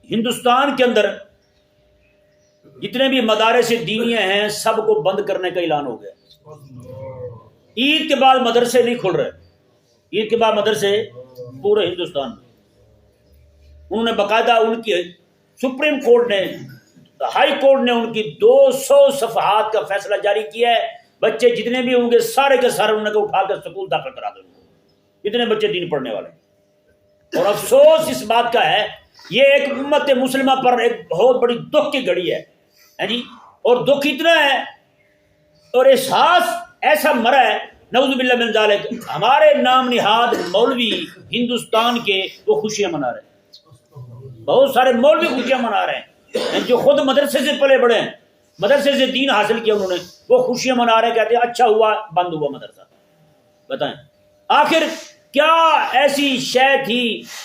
ہندوستان کے اندر جتنے بھی مدارس دینیاں ہیں سب کو بند کرنے کا اعلان ہو گیا۔ عید کے بعد مدرسے نہیں کھل رہے، عید کے بعد مدرسے پورے ہندوستان میں۔ انہوں نے باقاعدہ ان کی سپریم کورٹ نے، ہائی کورٹ نے ان کی 200 صفحات کا فیصلہ جاری کیا ہے، بچے جتنے بھی ہوں گے سارے کے سارے انہوں نے اٹھا کر سکول داخل کرا دیں جتنے بچے دین پڑھنے والے ہیں۔ اور افسوس اس بات کا ہے، یہ ایک امت مسلمہ پر ایک بہت بڑی دکھ کی گھڑی ہے جی، اور دکھ اتنا ہے اور احساس ایسا مرا ہے، نعوذ باللہ من ذالک، ہمارے نام نہاد مولوی ہندوستان کے وہ خوشیاں منا رہے ہیں، بہت سارے مولوی خوشیاں منا رہے ہیں جو خود مدرسے سے پلے بڑے ہیں، مدرسے سے دین حاصل کیا انہوں نے، وہ خوشیاں منا رہے ہیں، کہتے ہیں اچھا ہوا بند ہوا مدرسہ۔ بتائیں آخر کیا ایسی شے تھی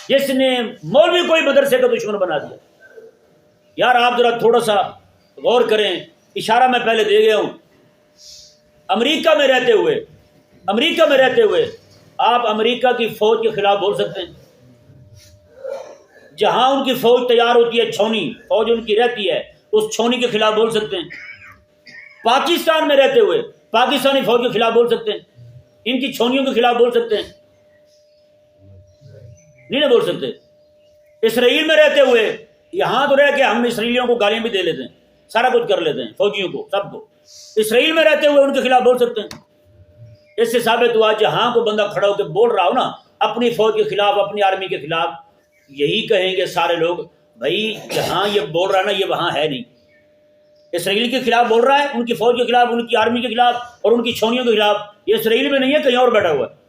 جس نے مولوی کو ہی مدرسے کا دشمن بنا دیا؟ یار آپ ذرا تھوڑا سا غور کریں، اشارہ میں پہلے دے گیا ہوں۔ امریکہ میں رہتے ہوئے آپ امریکہ کی فوج کے خلاف بول سکتے ہیں؟ جہاں ان کی فوج تیار ہوتی ہے، چھونی فوج ان کی رہتی ہے، اس چھونی کے خلاف بول سکتے ہیں؟ پاکستان میں رہتے ہوئے پاکستانی فوج کے خلاف بول سکتے ہیں؟ ان کی چھونیوں کے خلاف بول سکتے ہیں؟ نہیں بول سکتے۔ اسرائیل میں رہتے ہوئے یہاں تو رہ کے ہم اسرائیلیوں کو گالیاں بھی دے لیتے ہیں، سارا کچھ کر لیتے ہیں، فوجیوں کو سب کو۔ اسرائیل میں رہتے ہوئے ان کے خلاف بول سکتے ہیں؟ اس سے ثابت ہوا جہاں کو بندہ کھڑا ہو کے بول رہا ہو نا اپنی فوج کے خلاف، اپنی آرمی کے خلاف، یہی کہیں گے سارے لوگ بھائی جہاں یہ بول رہا ہے نا یہ وہاں ہے نہیں۔ اسرائیل کے خلاف بول رہا ہے، ان کی فوج کے خلاف، ان کی آرمی کے خلاف اور ان کی چھونیوں کے خلاف، یہ اسرائیل میں نہیں ہے، کہیں اور بیٹھا ہوا ہے۔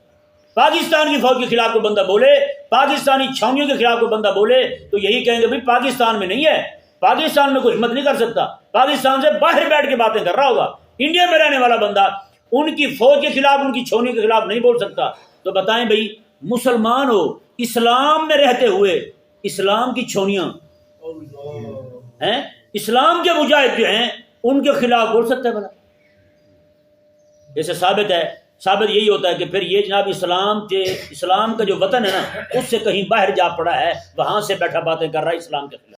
پاکستان کی فوج کے خلاف کوئی بندہ بولے، پاکستانی چھاؤنیوں کے خلاف کوئی بندہ بولے تو یہی کہیں گے بھائی پاکستان میں نہیں ہے، پاکستان میں کوئی ہمت نہیں کر سکتا، پاکستان سے باہر بیٹھ کے باتیں کر رہا ہوگا۔ انڈیا میں رہنے والا بندہ ان کی فوج کے خلاف، ان کی چھاؤنیوں کے خلاف نہیں بول سکتا۔ تو بتائیں بھائی مسلمان ہو، اسلام میں رہتے ہوئے اسلام کی چھاؤنیاں ہیں، اسلام کے مجاہد جو ہیں ان کے خلاف بول سکتا ہے بنا؟ جیسے ثابت یہی ہوتا ہے کہ پھر یہ جناب اسلام کا جو وطن ہے نا اس سے کہیں باہر جا پڑا ہے، وہاں سے بیٹھا باتیں کر رہا ہے اسلام کے خلاف۔